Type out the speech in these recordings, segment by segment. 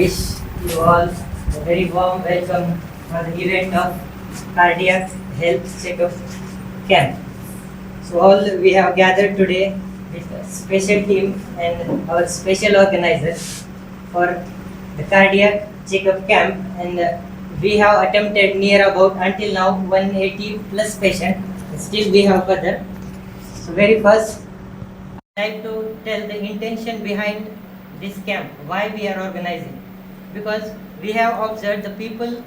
wish you all a very warm welcome for the event of Cardiac Health Checkup Camp. So all we have gathered today with a special team and our special organizer for the Cardiac Checkup Camp, and we have attempted near about until now 180 plus patients. Still we have further. So very first, I like to tell the intention behind this camp, why we are organizing. Because we have observed the people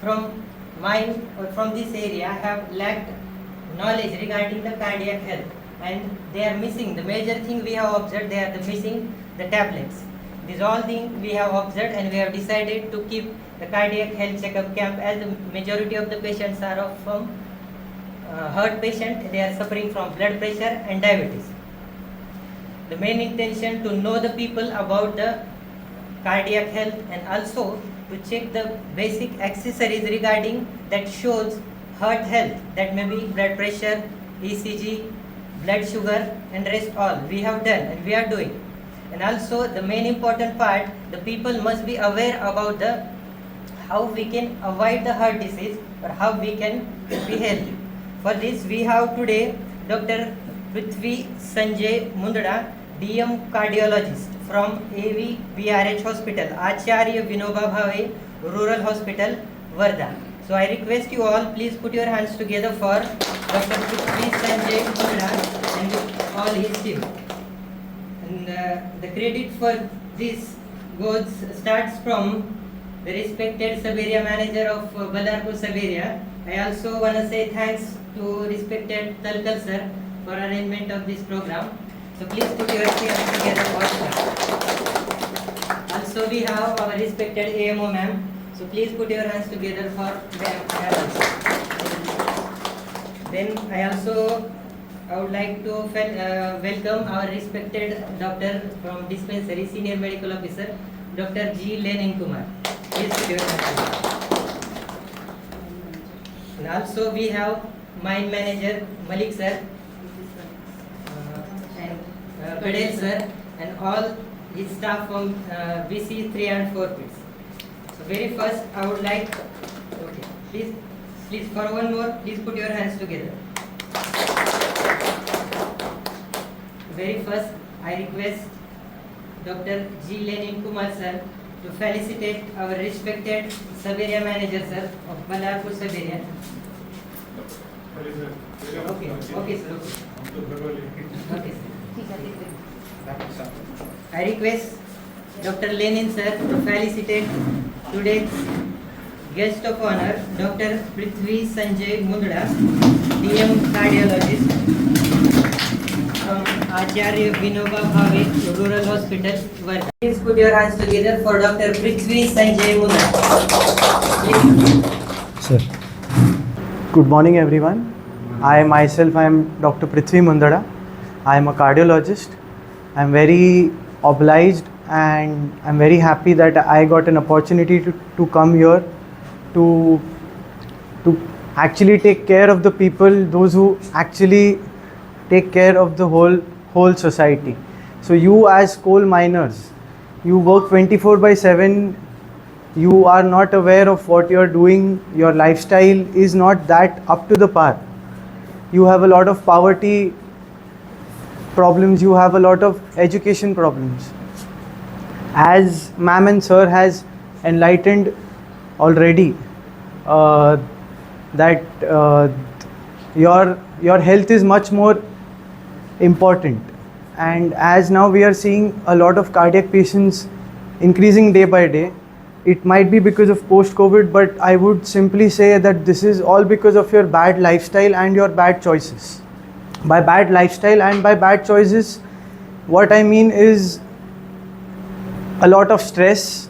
from mine or from this area have lacked knowledge regarding the cardiac health, and they are missing the major thing we have observed. They are missing the tablets. These all things we have observed, and we have decided to keep the cardiac health checkup camp, as the majority of the patients are from heart patient. They are suffering from blood pressure and diabetes. The main intention to know the people about the cardiac health, and also to check the basic accessories regarding that shows heart health, that may be blood pressure, ECG, blood sugar, and rest all we have done and we are doing. And also the main important part, the people must be aware about the how we can avoid the heart disease or how we can be healthy. For this we have today Dr. Prithvi Sanjay Mundra, DM cardiologist from AVBRH Hospital, Acharya Vinoba Bhave Rural Hospital, Varda. So I request you all, please put your hands together for Dr. Prithvi Sanjay Mundra and all his team. And the credit for this starts from the respected sub-area manager of Ballarpur sub-area. I also want to say thanks to respected Talkal sir for arrangement of this program. So please put your hands together for sir. Also we have our respected AMO ma'am. So please put your hands together for them. Then I would like to welcome our respected doctor from dispensary, senior medical officer, Dr. G. Lenin Kumar. Please put your hands. And also we have mine manager Malik sir, and Padel sir, and all his staff from BC 3 and 4 pits. So very first I would like, okay, please for one more, please put your hands together. Very first I request Dr. G. Lenin Kumar sir to felicitate our respected sub-area manager sir of Ballarpur sub-area. Okay sir. Okay sir. I request Dr. Lenin sir to felicitate today's guest of honor, Dr. Prithvi Sanjay Mundra, DM cardiologist from Acharya Vinoba Bhave Rural Hospital, Varda. Please put your hands together for Dr. Prithvi Sanjay Mundra. Sir. Good morning everyone. I myself am Dr. Prithvi Mundra. I am a cardiologist. I am very obliged and I am very happy that I got an opportunity to come here to actually take care of the people, those who actually take care of the whole society. So you as coal miners, you work 24/7, you are not aware of what you are doing, your lifestyle is not that up to the par. You have a lot of poverty problems, you have a lot of education problems. As ma'am and sir has enlightened already, that your health is much more important, and as now we are seeing a lot of cardiac patients increasing day by day. It might be because of post-COVID, but I would simply say that this is all because of your bad lifestyle and your bad choices. By bad lifestyle and by bad choices, what I mean is a lot of stress,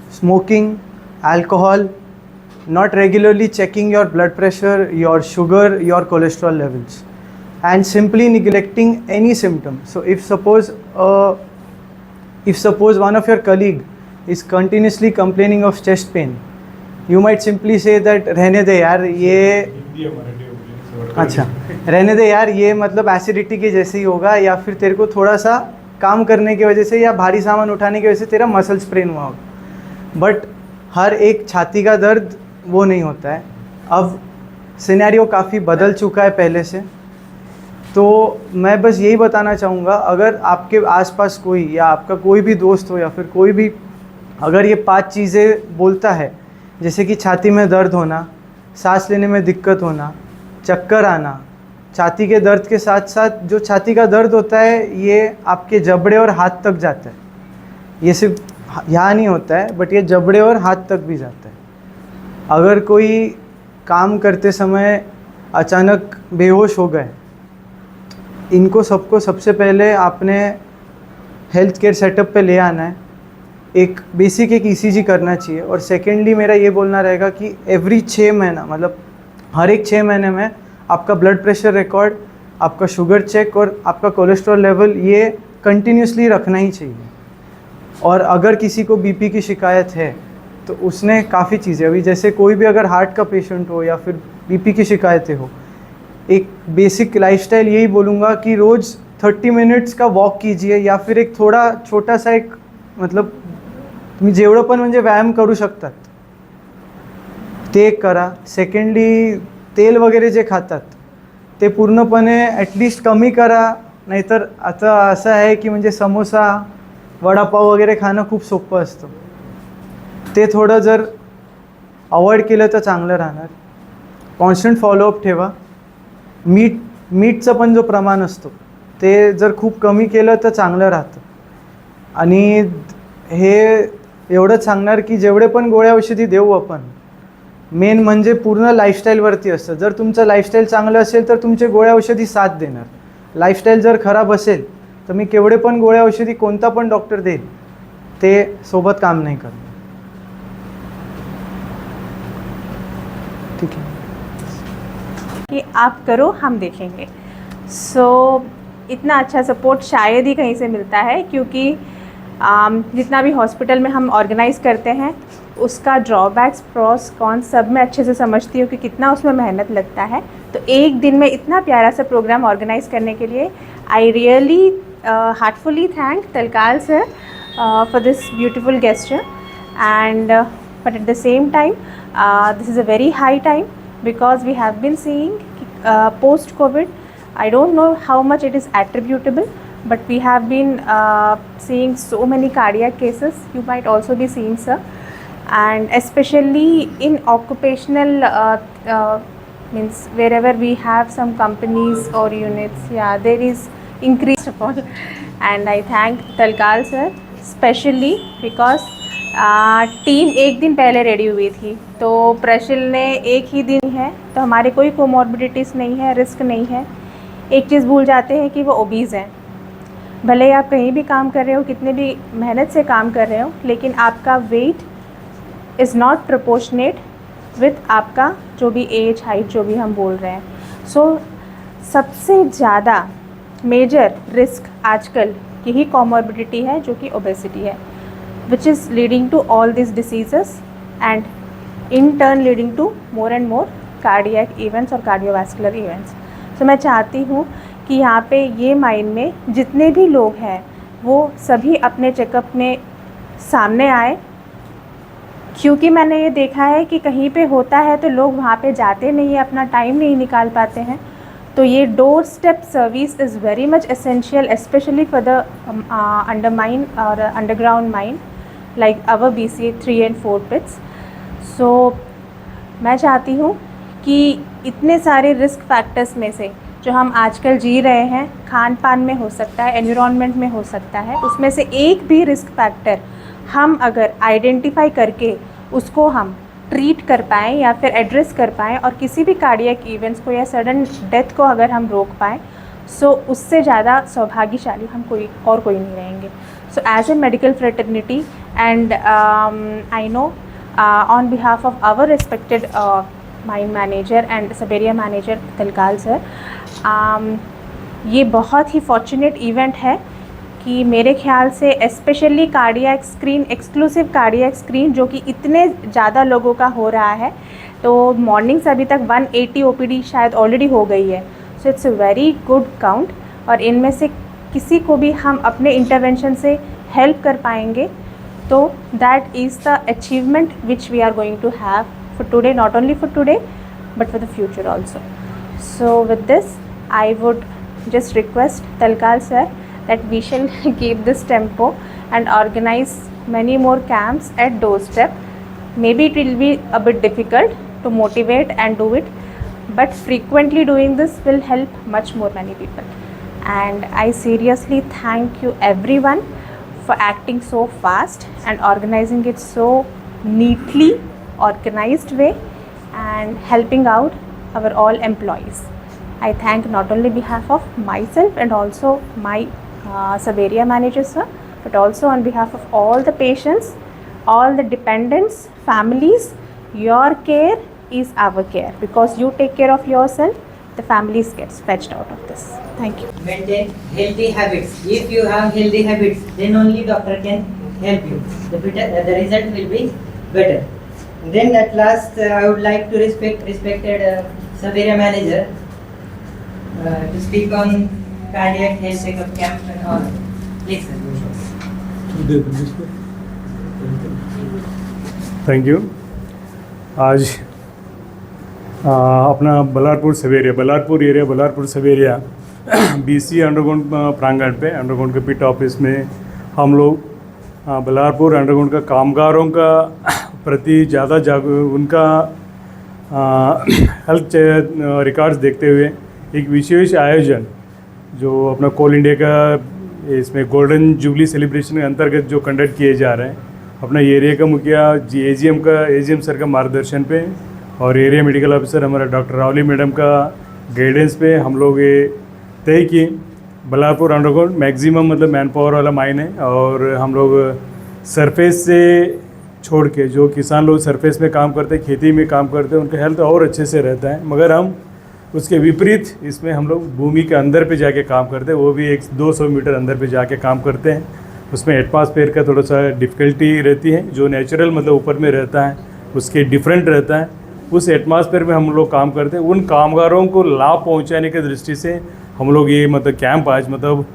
smoking, alcohol, not regularly checking your blood pressure, your sugar, your cholesterol levels, and simply neglecting any symptom. So if suppose one of your colleague is continuously complaining of chest pain, you might simply say that रहने दे यार ये अच्छा रहने दे यार ये मतलब acidity के जैसे ही होगा, या फिर तेरे को थोड़ा सा काम करने की वजह से या भारी सामान उठाने की वजह से तेरा मसल स्प्रेन हुआ होगा. बट हर एक छाती का दर्द वो नहीं होता है। अब सिनेरियो काफ़ी बदल चुका है पहले से। तो मैं बस यही बताना चाहूँगा, अगर आपके आसपास कोई या आपका कोई भी दोस्त हो या फिर कोई भी अगर ये 5 चीज़ें बोलता है, जैसे कि छाती में दर्द होना, सांस लेने में दिक्कत होना, चक्कर आना, छाती के दर्द के साथ साथ जो छाती का दर्द होता है ये आपके जबड़े और हाथ तक जाता है। ये सिर्फ यहाँ नहीं होता है, बट ये जबड़े और हाथ तक भी जाता है। अगर कोई काम करते समय अचानक बेहोश हो गए, इनको सबको सबसे पहले आपने हेल्थ केयर सेटअप पे ले आना है। एक बेसिक एक ईसीजी करना चाहिए। और सेकेंडली मेरा ये बोलना रहेगा कि एवरी 6 महीना, मतलब हर एक 6 महीने में आपका ब्लड प्रेशर रिकॉर्ड, आपका शुगर चेक और आपका कोलेस्ट्रॉल लेवल ये कंटिन्यूसली रखना ही चाहिए। और अगर किसी को बीपी की शिकायत है तो उसने काफ़ी चीज़ें, अभी जैसे कोई भी अगर हार्ट का पेशेंट हो या फिर बीपी की शिकायतें हो, एक बेसिक लाइफस्टाइल यही बोलूँगा कि रोज़ 30 मिनट्स का वॉक कीजिए, या फिर एक थोडा छोटासा एक, मतलब तुम्ही जेवढं पण म्हणजे व्यायाम करू शकतात ते करा। सेकंडली तेल वगैरे जे खातात ते पूर्णपणे ॲटलिस्ट कमी करा, नाहीतर आता असं आहे की म्हणजे समोसा वडापाव वगैरे खाणं खूप सोपं असतं, ते थोडं जर अवॉइड केलं तर चांगलं राहणार। कॉन्स्टंट फॉलोअप ठेवा। मीठचं पण जो प्रमाण असतो ते जर खूप कमी केलं तर चांगलं राहतं। आणि हे एवढंच सांगणार की जेवढे पण गोळ्या औषधी देऊ आपण, मेन म्हणजे पूर्ण लाईफस्टाईलवरती असतं। जर तुमचं लाईफस्टाईल चांगलं असेल तर तुमचे गोळ्या औषधी साथ देणार। लाईफस्टाईल जर खराब असेल तर मी केवढे पण गोळ्या औषधी कोणता पण डॉक्टर देईल ते सोबत काम नाही करणार। ठीक है कि आप करो, हम देखेंगे। इतना अच्छा सपोर्ट शायद ही कहीं से मिलता है, क्योंकि जितना भी हॉस्पिटल में हम ऑर्गेनाइज़ करते हैं उसका ड्रॉबैक्स, प्रोस, कॉन्स सब मैं अच्छे से समझती हूँ कि कितना उसमें मेहनत लगता है। तो एक दिन में इतना प्यारा सा प्रोग्राम ऑर्गेनाइज़ करने के लिए I really heartfully thank Talkal sir for this beautiful gesture, and but at the same time this is a very high time, because we have been seeing post COVID, I don't know how much it is attributable, but we have been seeing so many cardiac cases. You might also be seeing, sir, and especially in occupational means wherever we have some companies or units, yeah, there is increased upon. And I thank Talkal sir specially because team एक दिन पहले ready हुई थी। तो प्रशिल ने एक ही दिन है, तो हमारे कोई कोमॉर्बिडिटीज़ नहीं है, रिस्क नहीं है। एक चीज़ भूल जाते हैं कि वो ओबीज़ हैं। भले ही आप कहीं भी काम कर रहे हो, कितने भी मेहनत से काम कर रहे हो, लेकिन आपका weight is not proportionate with आपका जो भी एज, हाइट, जो भी हम बोल रहे हैं। सबसे ज़्यादा मेजर रिस्क आजकल यही कॉमॉर्बिडिटी है, जो कि ओबेसिटी है, which is leading to all this diseases and in turn leading to more and more cardiac events और कार्डियोवैस्कुलर इवेंट्स। मैं चाहती हूँ कि यहाँ पे ये माइंड में जितने भी लोग हैं वो सभी अपने चेकअप में सामने आए, क्योंकि मैंने ये देखा है कि कहीं पे होता है तो लोग वहाँ पे जाते नहीं हैं, अपना टाइम नहीं निकाल पाते हैं। तो ये door step service is very much essential, specially for the under mine और underground mine like our BCA 3 and 4 pits. मैं चाहती हूँ कि इतने सारे रिस्क फैक्टर्स में से जो हम आजकल जी रहे हैं, खान पान में हो सकता है, एनवायरनमेंट में हो सकता है, उसमें से एक भी रिस्क फैक्टर हम अगर आइडेंटिफाई करके उसको हम ट्रीट कर पाएँ या फिर एड्रेस कर पाएँ, और किसी भी कार्डियक इवेंट्स को या सडन डेथ को अगर हम रोक पाएँ, उससे ज़्यादा सौभाग्यशाली हम कोई नहीं रहेंगे। As a medical fraternity and I know on behalf of our respected mine manager and Saberia manager Talkal sir, ये बहुत ही फॉर्चुनेट इवेंट है कि मेरे ख्याल से specially cardiac screen, exclusive cardiac screen जो कि इतने ज़्यादा लोगों का हो रहा है, तो मॉर्निंग से अभी तक 180 OPD शायद ऑलरेडी हो गई है। It's a very good count, और इनमें से किसी को भी हम अपने इंटरवेंशन से हेल्प कर पाएंगे So that is the achievement which we are going to have for today, not only for today but for the future also. So with this I would just request Talkal sir that we shall keep this tempo and organize many more camps at doorstep. Maybe it will be a bit difficult to motivate and do it, but frequently doing this will help much more many people. And I seriously thank you everyone for acting so fast and organizing it so neatly organized way and helping out our all employees. I thank not only behalf of myself and also my sub area manager sir, but also on behalf of all the patients, all the dependents, families. Your care is our care, because you take care of yourself, the families gets fetched out of this. Thank you. Maintain healthy habits. If you have healthy habits, then only doctor can help you. The result will be better. Then at last, I would like to respected sub-area manager to speak on cardiac health checkup camp and all. Please, sir. Thank you. आज अपना Ballarpur Saveria BC underground प्रांगण पे underground के पिट office में हम लोग Ballarpur underground का कामगारों का प्रति ज़्यादा उनका हेल्थ रिकॉर्ड्स देखते हुए एक विशेष आयोजन जो अपना कोल इंडिया का इसमें गोल्डन जुबली सेलिब्रेशन के अंतर्गत जो कंडक्ट किए जा रहे हैं, अपना एरिया का मुखिया एजीएम सर का मार्गदर्शन पे और एरिया मेडिकल ऑफिसर हमारा डॉक्टर रावली मैडम का गाइडेंस पे हम लोग ये तय किए। बल्लारपुर अंडरग्राउंड मैक्सिमम मतलब मैन पावर वाला माइन है और हम लोग सरफेस से छोड़ के जो किसान लोग सरफेस में काम करते हैं, खेती में काम करते हैं, उनका हेल्थ और अच्छे से रहता है। मगर हम उसके विपरीत इसमें हम लोग भूमि के अंदर पे जाके काम करते हैं, वो भी 200 मीटर अंदर पे जाके काम करते हैं। उसमें एटमॉस्फेयर का थोड़ा सा डिफ़िकल्टी रहती है, जो नेचुरल मतलब ऊपर में रहता है उसके डिफरेंट रहता है। उस एटमॉस्फेयर में हम लोग काम करते हैं। उन कामगारों को लाभ पहुंचाने की दृष्टि से हम लोग ये मतलब कैंप आज मतलब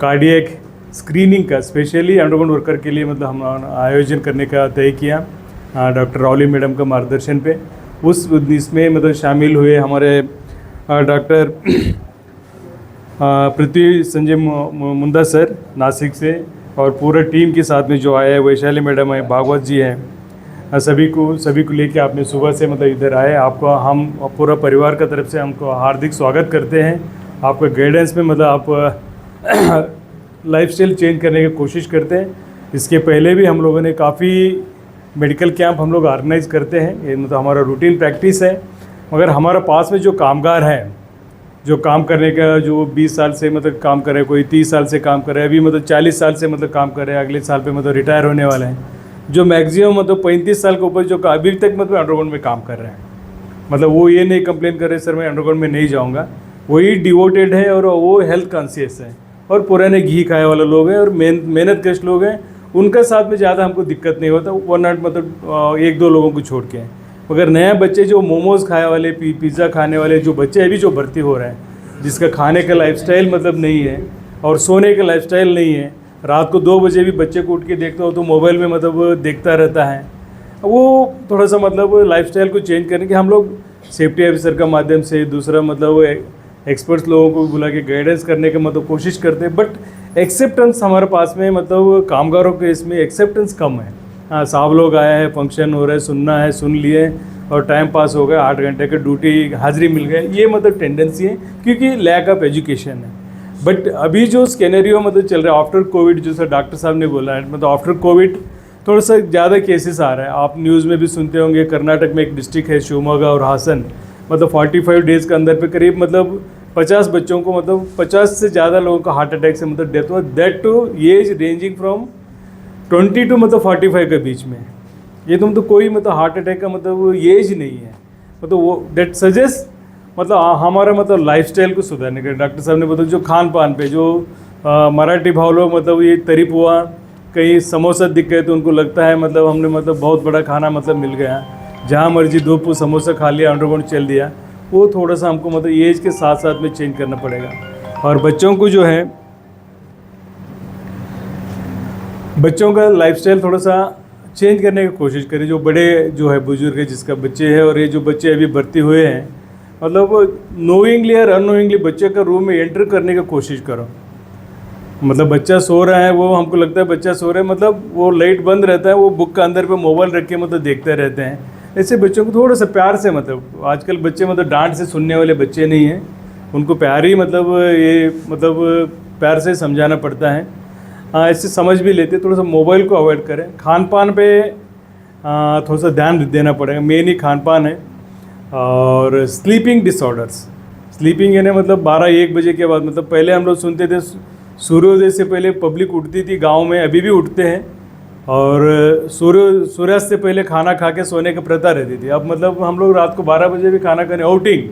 कार्डियक स्क्रीनिंग का स्पेशली अंडरग्राउंड वर्कर के लिए मतलब हम आयोजन करने का तय किया डॉक्टर रावली मैडम का मार्गदर्शन पे। इसमें मतलब शामिल हुए हमारे डॉक्टर पृथ्वी संजय मुंदा सर नासिक से और पूरा टीम के साथ में जो आया है, वैशाली मैडम है, भागवत जी हैं, सभी को लेके आपने सुबह से मतलब इधर आए। आपको हम पूरा परिवार का तरफ से हमको हार्दिक स्वागत करते हैं। आपका गाइडेंस में मतलब आप लाइफस्टाइल चेंज करने की कोशिश करते हैं। इसके पहले भी हम लोगों ने काफ़ी मेडिकल कैंप हम लोग ऑर्गेनाइज करते हैं, ये मतलब हमारा रूटीन प्रैक्टिस है। मगर हमारा पास में जो कामगार हैं, जो काम करने का जो 20 साल से मतलब काम कर रहे हैं, कोई 30 साल से काम कर रहे हैं, अभी मतलब 40 साल से मतलब काम कर रहे हैं, अगले साल पे मतलब रिटायर होने वाले हैं, जो मैक्सिमम मतलब 35 साल के ऊपर जो अभी तक मतलब अंडरग्राउंड में काम कर रहे हैं, मतलब वो ये नहीं कंप्लेन कर रहे सर मैं अंडरग्राउंड में नहीं जाऊँगा, वही डिवोटेड है और वो हेल्थ कॉन्शियस है और पुराने घी खाए वाले लोग हैं और मेहनत कश लोग हैं। उनका साथ में ज़्यादा हमको दिक्कत नहीं होता, वन नॉट मतलब 1-2 लोगों को छोड़ के। मगर नए बच्चे जो मोमोज़ खाए वाले, पिज़्ज़ा खाने वाले जो बच्चे अभी जो भर्ती हो रहे हैं, जिसका खाने का लाइफस्टाइल मतलब नहीं है और सोने का लाइफस्टाइल नहीं है, रात को 2 बजे भी बच्चे को उठ के देखता हो तो मोबाइल में मतलब देखता रहता है, वो थोड़ा सा मतलब लाइफस्टाइल को चेंज करने के हम लोग सेफ्टी ऑफिसर का माध्यम से, दूसरा मतलब एक्सपर्ट्स लोगों को बुला के गाइडेंस करने का मतलब कोशिश करते हैं। बट एक्सेप्टेंस हमारे पास में मतलब कामगारों के इसमें एक्सेप्टेंस कम है। हाँ, साहब लोग आए हैं, फंक्शन हो रहा है, सुनना है, सुन लिए और टाइम पास हो गया, 8 घंटे की ड्यूटी हाजिरी मिल गई, ये मतलब टेंडेंसी है क्योंकि लैक ऑफ एजुकेशन है। बट अभी जो स्कैनरियो मतलब चल रहा है आफ्टर कोविड, जो सर डॉक्टर साहब ने बोला है, मतलब आफ्टर कोविड थोड़ा सा ज़्यादा केसेस आ रहा है। आप न्यूज़ में भी सुनते होंगे, कर्नाटक में एक डिस्ट्रिक्ट है शिवमोगा और हासन, मतलब 45 डेज़ के अंदर पे करीब मतलब 50 बच्चों को मतलब 50 से ज़्यादा लोगों का हार्ट अटैक से मतलब डेथ हुआ, that too age ranging from 20 to मतलब 45 के बीच में। ये तो मतलब कोई मतलब हार्ट अटैक का मतलब एज नहीं है, मतलब वो दैट सजेस्ट मतलब हमारा मतलब लाइफस्टाइल को सुधारने का। डॉक्टर साहब ने बताया जो खान पान पे जो मराठी भाव लोग मतलब ये तारीफ हुआ, कहीं समोसा दिख गए तो उनको लगता है मतलब हमने मतलब बहुत बड़ा खाना मतलब मिल गया, जहाँ मर्जी 2 समोसा खा लिया, अंडरग्राउंड चल दिया। वो थोड़ा सा हमको मतलब एज के साथ साथ में चेंज करना पड़ेगा। और बच्चों को जो है बच्चों का लाइफस्टाइल थोड़ा सा चेंज करने की कोशिश करें। जो बड़े जो है बुजुर्ग है जिसका बच्चे हैं और ये जो बच्चे अभी भर्ती हुए हैं, मतलब नोइंगली और अननोइंगली बच्चे का रूम में एंटर करने की कोशिश करो। मतलब बच्चा सो रहा है, वो हमको लगता है बच्चा सो रहा है, मतलब वो लाइट बंद रहता है, वो बुक का अंदर पे मोबाइल रख के मतलब देखते रहते हैं। ऐसे बच्चों को थोड़ा सा प्यार से, मतलब आजकल बच्चे मतलब डांट से सुनने वाले बच्चे नहीं हैं, उनको प्यार ही मतलब ये मतलब प्यार से समझाना पड़ता है। ऐसे समझ भी लेते, थोड़ा सा मोबाइल को अवॉइड करें। खान पान पे थोड़ा सा ध्यान देना पड़ेगा, मेन ही खान पान है। और स्लीपिंग डिसऑर्डर्स, स्लीपिंग यानी मतलब 12-1 बजे के बाद, मतलब पहले हम लोग सुनते थे सूर्योदय से पहले पब्लिक उठती थी गांव में, अभी भी उठते हैं, और सूर्यास्त से पहले खाना खा के सोने की प्रथा रहती थी। अब मतलब हम लोग रात को 12 बजे भी खाना खाने आउटिंग।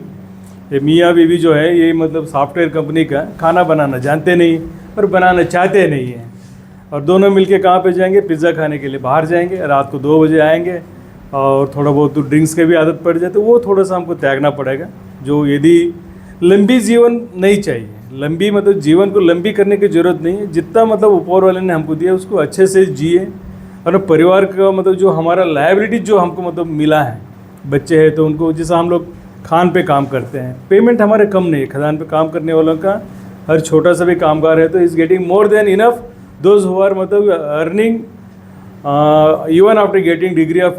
ये मियाँ बीवी जो है ये मतलब सॉफ्टवेयर कंपनी का, खाना बनाना जानते नहीं और बनाना चाहते नहीं हैं, और दोनों मिलके कहाँ पे जाएंगे, पिज़्ज़ा खाने के लिए बाहर जाएंगे, रात को 2 बजे आएंगे, और थोड़ा बहुत तो ड्रिंक्स की भी आदत पड़ जाए, तो वो थोड़ा सा हमको त्यागना पड़ेगा। जो यदि लंबी जीवन नहीं चाहिए, लंबी मतलब जीवन को लंबी करने की ज़रूरत नहीं है, जितना मतलब ऊपर वाले ने हमको दिया उसको अच्छे से जिए। और परिवार का मतलब जो हमारा लायबिलिटी जो हमको मतलब मिला है, बच्चे हैं तो उनको, जैसा हम लोग खान पे काम करते हैं, पेमेंट हमारे कम नहीं है, खदान पे काम करने वालों का हर छोटा सा भी कामगार है तो is getting more than enough those who are मतलब earning even after getting degree of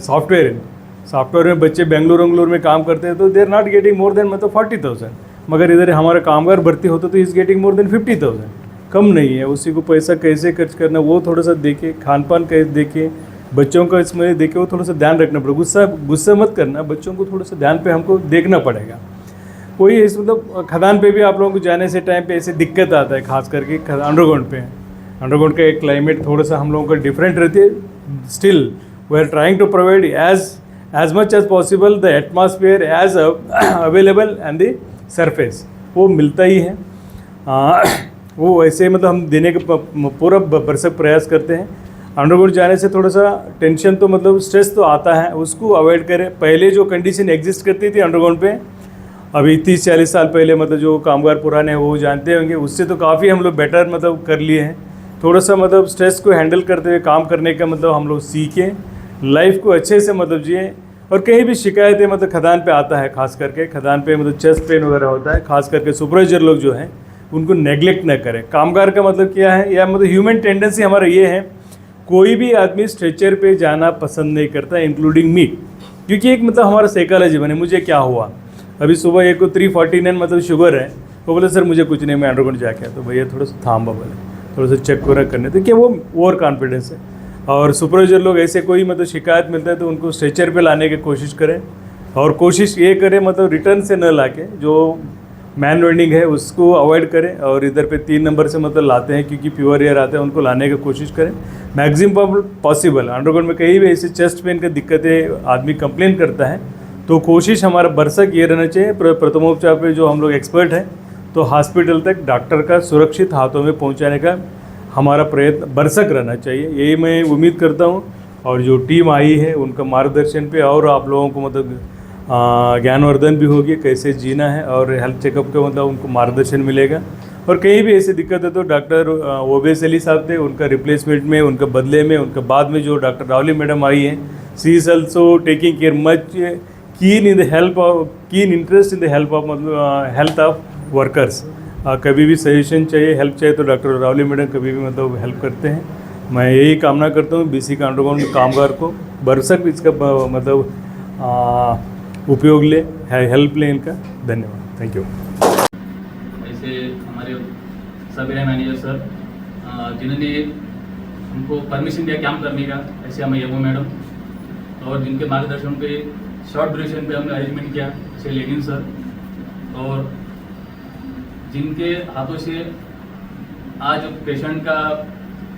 software में बच्चे बेंगलुरु में काम करते हैं तो they are not getting more than मतलब 40,000, मगर इधर हमारा कामगार भर्ती होता तो इज़ गेटिंग मोर देन 50,000, कम नहीं है। उसी को पैसा कैसे खर्च करना वो थोड़ा सा देखे, खान पान कैसे देखे, बच्चों का इसमें देखे, वो थोड़ा सा ध्यान रखना पड़ेगा। गुस्सा मत करना, बच्चों को थोड़ा सा ध्यान पे हमको देखना पड़ेगा। कोई इस मतलब खदान पे भी आप लोगों को जाने से टाइम पे ऐसे दिक्कत आता है, खास करके अंडरग्राउंड पे। अंडरग्राउंड का एक क्लाइमेट थोड़ा सा हम लोगों का डिफरेंट रहती है। Still we are trying to provide as much as possible the atmosphere as available and the surface, वो मिलता ही है। वो ऐसे मतलब हम देने का पूरा भरसक प्रयास करते हैं। अंडरग्राउंड जाने से थोड़ा सा टेंशन तो मतलब स्ट्रेस तो आता है, उसको अवॉइड करें। पहले जो कंडीशन एग्जिस्ट करती थी अंडरग्राउंड पे, अभी 30-40 साल पहले मतलब जो कामगार पुराने हैं वो जानते होंगे, उससे तो काफ़ी हम लोग बेटर मतलब कर लिए हैं। थोड़ा सा मतलब स्ट्रेस को हैंडल करते हुए काम करने का मतलब हम लोग सीखें, लाइफ को अच्छे से मतलब जिए। और कहीं भी शिकायतें मतलब खदान पे आता है, खास करके खदान पे मतलब चेस्ट पेन वगैरह होता है, खास करके सुपरवाइजर लोग जो हैं उनको नेग्लेक्ट न करें। कामगार का मतलब क्या है, या मतलब ह्यूमन टेंडेंसी हमारा ये है, कोई भी आदमी स्ट्रेचर पे जाना पसंद नहीं करता, इंक्लूडिंग मी, क्योंकि एक मतलब हमारा साइकोलॉजी बने। मुझे क्या हुआ, अभी सुबह एक को 349 मतलब शुगर है, वो बोले सर मुझे कुछ नहीं, मैं अंडरग्राउंड जाके, तो भैया थोड़ा सा थाम बोले, थोड़ा सा चेक वगैरह करने, तो क्या वो ओवर कॉन्फिडेंस है। और सुपरवाइजर लोग ऐसे कोई मतलब शिकायत मिलता है तो उनको स्ट्रेचर पे लाने की कोशिश करें, और कोशिश ये करें मतलब रिटर्न से न लाके जो मैन लर्निंग है उसको अवॉइड करें, और इधर पे 3 नंबर से मतलब लाते हैं क्योंकि प्योर एयर आते हैं, उनको लाने की कोशिश करें मैक्सिमम पॉसिबल। अंडरग्राउंड में कहीं भी ऐसी चेस्ट पेन की दिक्कतें आदमी कंप्लेन करता है तो कोशिश हमारा बरसक ये रहना चाहिए, प्रथमोपचार पे जो हम लोग एक्सपर्ट हैं तो हॉस्पिटल तक डॉक्टर का सुरक्षित हाथों में पहुंचाने का हमारा प्रयत्न बरसक रहना चाहिए, यही मैं उम्मीद करता हूं। और जो टीम आई है उनका मार्गदर्शन पे और आप लोगों को मतलब ज्ञानवर्धन भी होगी, कैसे जीना है, और हेल्थ चेकअप का मतलब उनको मार्गदर्शन मिलेगा। और कहीं भी ऐसी दिक्कत है तो डॉक्टर ओबेस अली साहब थे, उनका रिप्लेसमेंट में, उनका बदले में, उनके बाद में जो डॉक्टर रावली मैडम आई हैं, she is also taking care much keen interest in the help of मतलब हेल्थ ऑफ वर्कर्स। कभी भी सजेशन चाहिए, हेल्प चाहिए तो डॉक्टर रावली मैडम कभी भी मतलब हेल्प करते हैं। मैं यही कामना करता हूँ बीसी का अंडरग्राउंड कामगार को बरसक इसका मतलब उपयोग ले, हेल्प ले इनका। धन्यवाद, थैंक यू। ऐसे हमारे सब एरिया मैनेजर सर जिन्होंने हमको परमिशन दिया काम करने का, ऐसे हमें यमो मैडम, और जिनके मार्गदर्शन पे शॉर्ट ड्यूरेशन पे हमने अरेंजमेंट किया, ऐसे लेनिन सर, और जिनके हाथों से आज पेशेंट का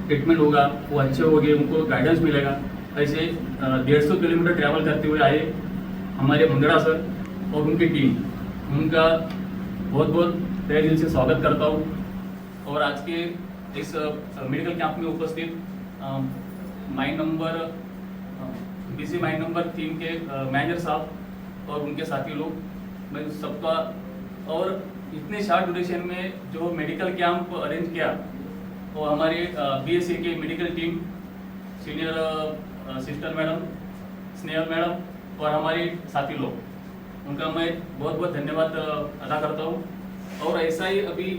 ट्रीटमेंट होगा वो अच्छे हो गए, उनको गाइडेंस मिलेगा। ऐसे 150 किलोमीटर ट्रैवल करते हुए आए हमारे मुंदड़ा सर और उनकी टीम, उनका बहुत बहुत तहे दिल से स्वागत करता हूँ। और आज के इस मेडिकल कैंप में उपस्थित बीसी माइन नंबर 3 के मैनेजर साहब और उनके साथी लोग, मैं सबका, और इतने शॉर्ट ड्यूरेशन में जो मेडिकल कैंप अरेंज किया और हमारी BSc की medical team, senior sister madam, Snehal madam और हमारी साथी लोग, उनका मैं बहुत बहुत धन्यवाद अदा करता हूँ। और ऐसा ही अभी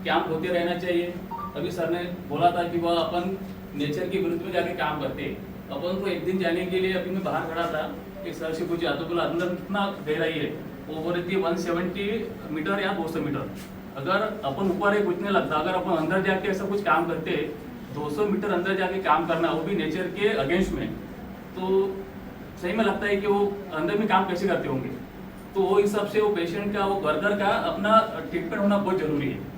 कैंप होते रहना चाहिए। अभी सर ने बोला था कि वह अपन नेचर के विरुद्ध में जाके काम करते। अपन को एक दिन जाने के लिए अभी मैं बाहर खड़ा था कि सर से पूछा तो बोला अंदर कितना गहराई है, वो बोल रही थी 170 मीटर या 200 मीटर। अगर अपन ऊपर ही पूछने लगता, अगर अपन अंदर जाके ऐसा कुछ काम करते 200 मीटर अंदर जाके काम करना, वो भी नेचर के अगेंस्ट में, तो सही में लगता है कि वो अंदर में काम कैसे करते होंगे। तो वो हिसाब से वो पेशेंट का, वो वर्कर का अपना ट्रीटमेंट होना बहुत जरूरी है।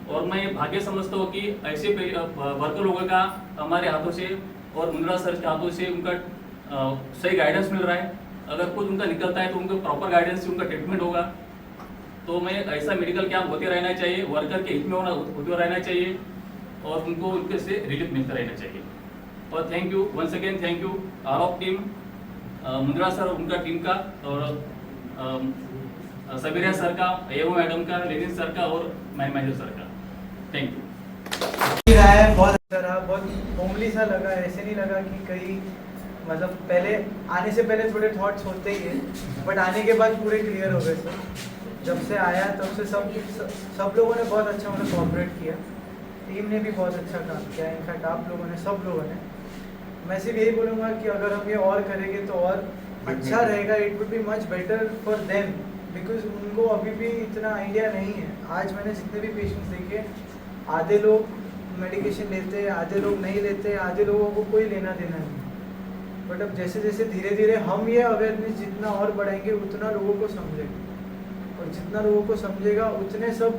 और मैं भाग्य समझता हूँ कि ऐसे वर्कर लोगों का हमारे हाथों से और मुंद्रा सर के हाथों से उनका सही गाइडेंस मिल रहा है। अगर कुछ उनका निकलता है तो उनको प्रॉपर गाइडेंस से उनका ट्रीटमेंट होगा। तो मैं ऐसा मेडिकल कैंप होते रहना चाहिए, वर्कर के हित में होते रहना चाहिए और उनको उनके से रिलीफ मिलता रहना चाहिए। और thank you once again, thank you R of team, Mundra sir उनका टीम का, और सबीरिया सर का, एओ मैडम का, लेनिन सर का और मैनेजर सर का। Thank you. रहा है बहुत अच्छा रहा, बहुत होमली सा लगा। ऐसे नहीं लगा कि कहीं मतलब पहले आने से पहले थोड़े थॉट्स होते ही है, बट आने के बाद पूरे क्लियर हो गए सर। जब से आया तब से सब लोगों ने बहुत अच्छा मतलब कोऑपरेट किया, टीम ने भी बहुत अच्छा काम किया, इनफैक्ट आप लोगों ने, सब लोगों ने। मैं सिर्फ यही बोलूँगा कि अगर हम ये और करेंगे तो और अच्छा रहेगा। It would be much better for them, because उनको अभी भी इतना आइडिया नहीं है। आज मैंने जितने भी पेशेंट्स देखे, आधे लोग मेडिकेशन लेते हैं, आधे लोग नहीं लेते, आधे लोगों को कोई लेना देना नहीं। बट अब जैसे जैसे धीरे धीरे हम ये अवेयरनेस जितना और बढ़ाएंगे उतना लोगों को समझेगा, और जितना लोगों को समझेगा उतने सब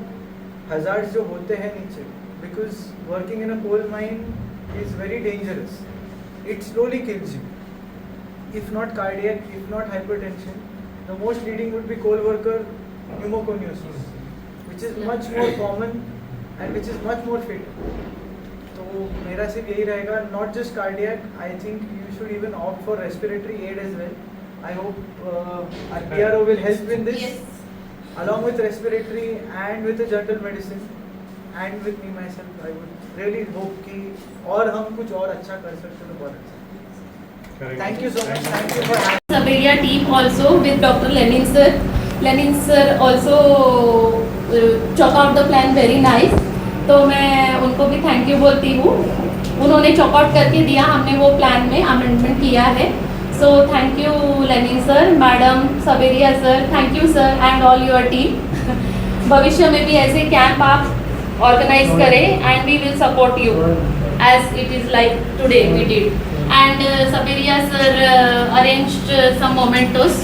हज़ार्ड्स जो होते हैं नीचे, because working in a coal mine is very dangerous. It slowly kills you, if not cardiac, if not hypertension, the most leading would be coal worker pneumoconiosis, which is much more common and which is much more fatal. तो मेरा सिर्फ यही रहेगा, not just cardiac, I think you should even opt for respiratory aid as well. I hope our PRO will help in this, along with respiratory and with the general medicine and with me myself. I would really hope कि और हम कुछ और अच्छा कर सकते तो बहुत अच्छा। Thank you so much. Thank you for having. Saberia team also with Dr. Lenin sir. Lenin sir also chalk out the plan very nice. तो मैं उनको भी थैंक यू बोलती हूँ। उन्होंने चॉक आउट करके दिया, हमने वो प्लान में अमेंडमेंट किया है। So thank you Lenin sir, madam, Saberia sir, thank you sir and all your team. भविष्य में भी ऐसे कैंप आप ऑर्गेनाइज करें and we will support you as it is like today we did. And Saberia sir arranged some mementos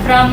from